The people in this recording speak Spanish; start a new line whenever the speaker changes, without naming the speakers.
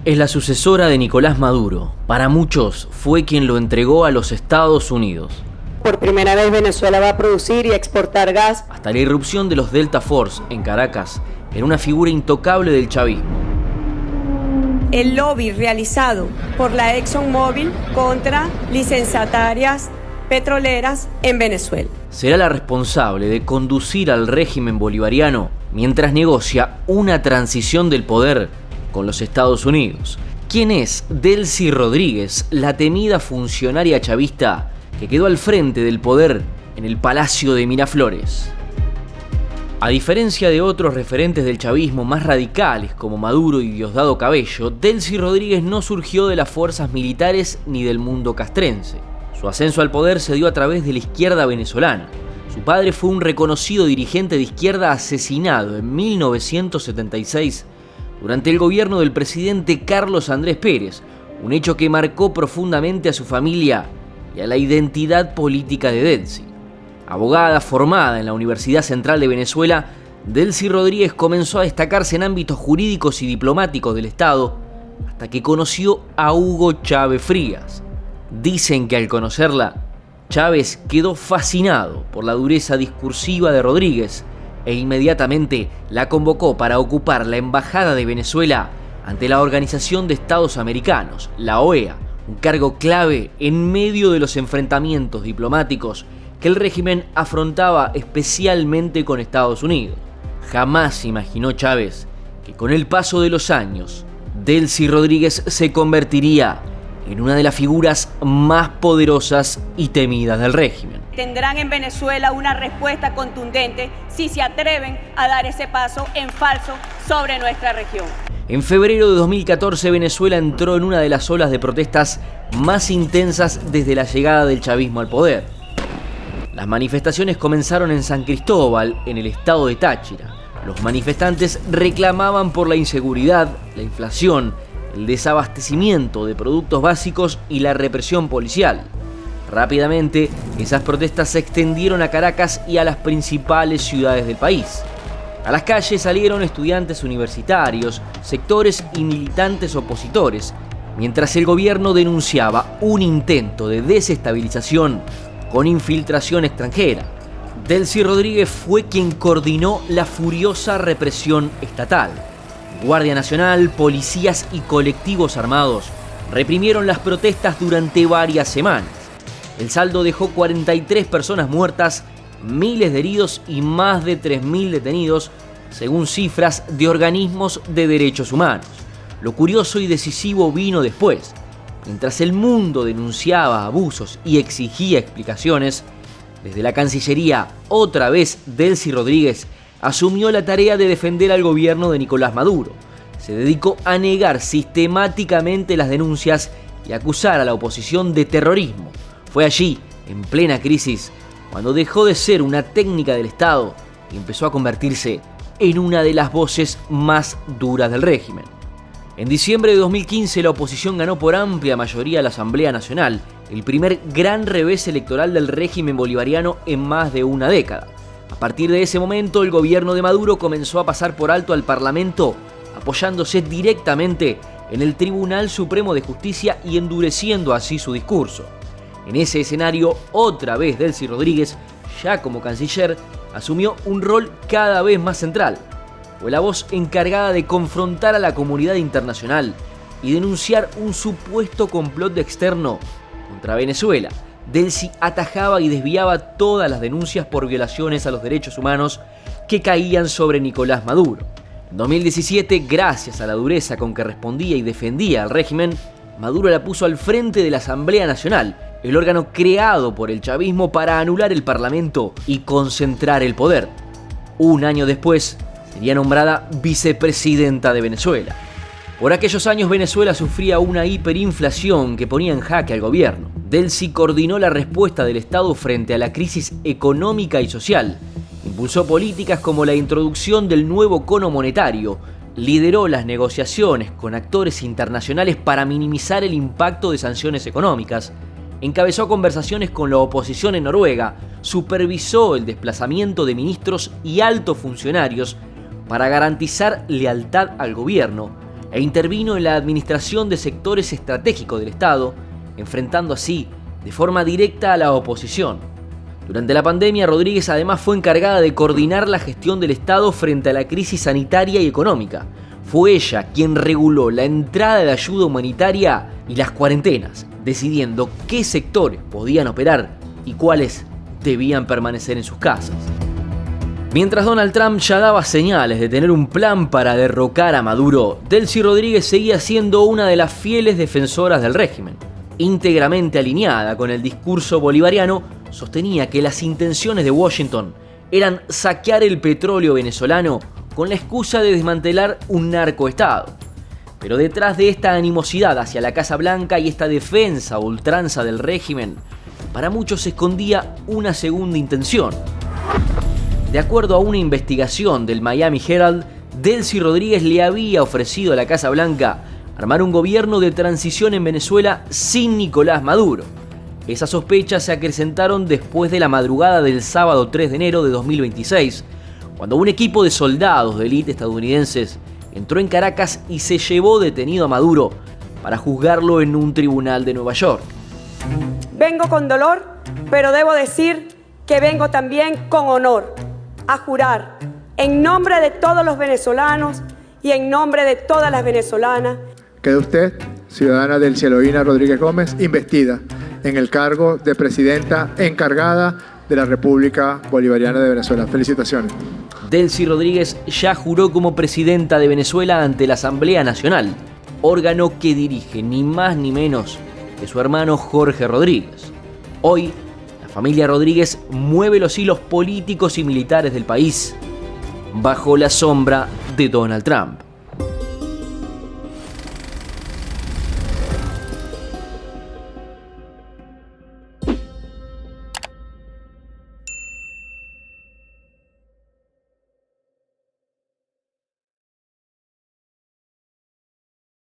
Es la sucesora de Nicolás Maduro. Para muchos fue quien lo entregó a los Estados Unidos.
Por primera vez Venezuela va a producir y exportar gas.
Hasta la irrupción de los Delta Force en Caracas, era una figura intocable del chavismo.
El lobby realizado por la ExxonMobil contra licenciatarias petroleras en Venezuela.
Será la responsable de conducir al régimen bolivariano mientras negocia una transición del poder con los Estados Unidos. ¿Quién es Delcy Rodríguez, la temida funcionaria chavista que quedó al frente del poder en el Palacio de Miraflores? A diferencia de otros referentes del chavismo más radicales como Maduro y Diosdado Cabello, Delcy Rodríguez no surgió de las fuerzas militares ni del mundo castrense. Su ascenso al poder se dio a través de la izquierda venezolana. Su padre fue un reconocido dirigente de izquierda asesinado en 1976 durante el gobierno del presidente Carlos Andrés Pérez, un hecho que marcó profundamente a su familia y a la identidad política de Delcy. Abogada formada en la Universidad Central de Venezuela, Delcy Rodríguez comenzó a destacarse en ámbitos jurídicos y diplomáticos del Estado hasta que conoció a Hugo Chávez Frías. Dicen que al conocerla, Chávez quedó fascinado por la dureza discursiva de Rodríguez e inmediatamente la convocó para ocupar la Embajada de Venezuela ante la Organización de Estados Americanos, la OEA, un cargo clave en medio de los enfrentamientos diplomáticos que el régimen afrontaba especialmente con Estados Unidos. Jamás imaginó Chávez que con el paso de los años, Delcy Rodríguez se convertiría en una de las figuras más poderosas y temidas del régimen.
Tendrán en Venezuela una respuesta contundente si se atreven a dar ese paso en falso sobre nuestra región.
En febrero de 2014, Venezuela entró en una de las olas de protestas más intensas desde la llegada del chavismo al poder. Las manifestaciones comenzaron en San Cristóbal, en el estado de Táchira. Los manifestantes reclamaban por la inseguridad, la inflación, el desabastecimiento de productos básicos y la represión policial. Rápidamente, esas protestas se extendieron a Caracas y a las principales ciudades del país. A las calles salieron estudiantes universitarios, sectores y militantes opositores, mientras el gobierno denunciaba un intento de desestabilización con infiltración extranjera. Delcy Rodríguez fue quien coordinó la furiosa represión estatal. Guardia Nacional, policías y colectivos armados reprimieron las protestas durante varias semanas. El saldo dejó 43 personas muertas, miles de heridos y más de 3.000 detenidos, según cifras de organismos de derechos humanos. Lo curioso y decisivo vino después. Mientras el mundo denunciaba abusos y exigía explicaciones, desde la Cancillería, otra vez Delcy Rodríguez asumió la tarea de defender al gobierno de Nicolás Maduro. Se dedicó a negar sistemáticamente las denuncias y acusar a la oposición de terrorismo. Fue allí, en plena crisis, cuando dejó de ser una técnica del Estado y empezó a convertirse en una de las voces más duras del régimen. En diciembre de 2015 la oposición ganó por amplia mayoría la Asamblea Nacional, el primer gran revés electoral del régimen bolivariano en más de una década. A partir de ese momento el gobierno de Maduro comenzó a pasar por alto al Parlamento, apoyándose directamente en el Tribunal Supremo de Justicia y endureciendo así su discurso. En ese escenario, otra vez Delcy Rodríguez, ya como canciller, asumió un rol cada vez más central. Fue la voz encargada de confrontar a la comunidad internacional y denunciar un supuesto complot externo contra Venezuela. Delcy atajaba y desviaba todas las denuncias por violaciones a los derechos humanos que caían sobre Nicolás Maduro. En 2017, gracias a la dureza con que respondía y defendía al régimen, Maduro la puso al frente de la Asamblea Nacional, el órgano creado por el chavismo para anular el Parlamento y concentrar el poder. Un año después, sería nombrada vicepresidenta de Venezuela. Por aquellos años Venezuela sufría una hiperinflación que ponía en jaque al gobierno. Delcy coordinó la respuesta del Estado frente a la crisis económica y social. Impulsó políticas como la introducción del nuevo cono monetario. Lideró las negociaciones con actores internacionales para minimizar el impacto de sanciones económicas. Encabezó conversaciones con la oposición en Noruega. Supervisó el desplazamiento de ministros y altos funcionarios para garantizar lealtad al gobierno e intervino en la administración de sectores estratégicos del Estado, enfrentando así de forma directa a la oposición. Durante la pandemia, Rodríguez además fue encargada de coordinar la gestión del Estado frente a la crisis sanitaria y económica. Fue ella quien reguló la entrada de ayuda humanitaria y las cuarentenas, decidiendo qué sectores podían operar y cuáles debían permanecer en sus casas. Mientras Donald Trump ya daba señales de tener un plan para derrocar a Maduro, Delcy Rodríguez seguía siendo una de las fieles defensoras del régimen. Íntegramente alineada con el discurso bolivariano, sostenía que las intenciones de Washington eran saquear el petróleo venezolano con la excusa de desmantelar un narcoestado. Pero detrás de esta animosidad hacia la Casa Blanca y esta defensa a ultranza del régimen, para muchos se escondía una segunda intención. De acuerdo a una investigación del Miami Herald, Delcy Rodríguez le había ofrecido a la Casa Blanca armar un gobierno de transición en Venezuela sin Nicolás Maduro. Esas sospechas se acrecentaron después de la madrugada del sábado 3 de enero de 2026, cuando un equipo de soldados de élite estadounidenses entró en Caracas y se llevó detenido a Maduro para juzgarlo en un tribunal de Nueva York.
Vengo con dolor, pero debo decir que vengo también con honor a jurar en nombre de todos los venezolanos y en nombre de todas las venezolanas.
Queda usted, ciudadana Delcy Eloína Rodríguez Gómez, investida en el cargo de presidenta encargada de la República Bolivariana de Venezuela. Felicitaciones.
Delcy Rodríguez ya juró como presidenta de Venezuela ante la Asamblea Nacional, órgano que dirige ni más ni menos que su hermano Jorge Rodríguez. Hoy, la familia Rodríguez mueve los hilos políticos y militares del país, bajo la sombra de Donald Trump.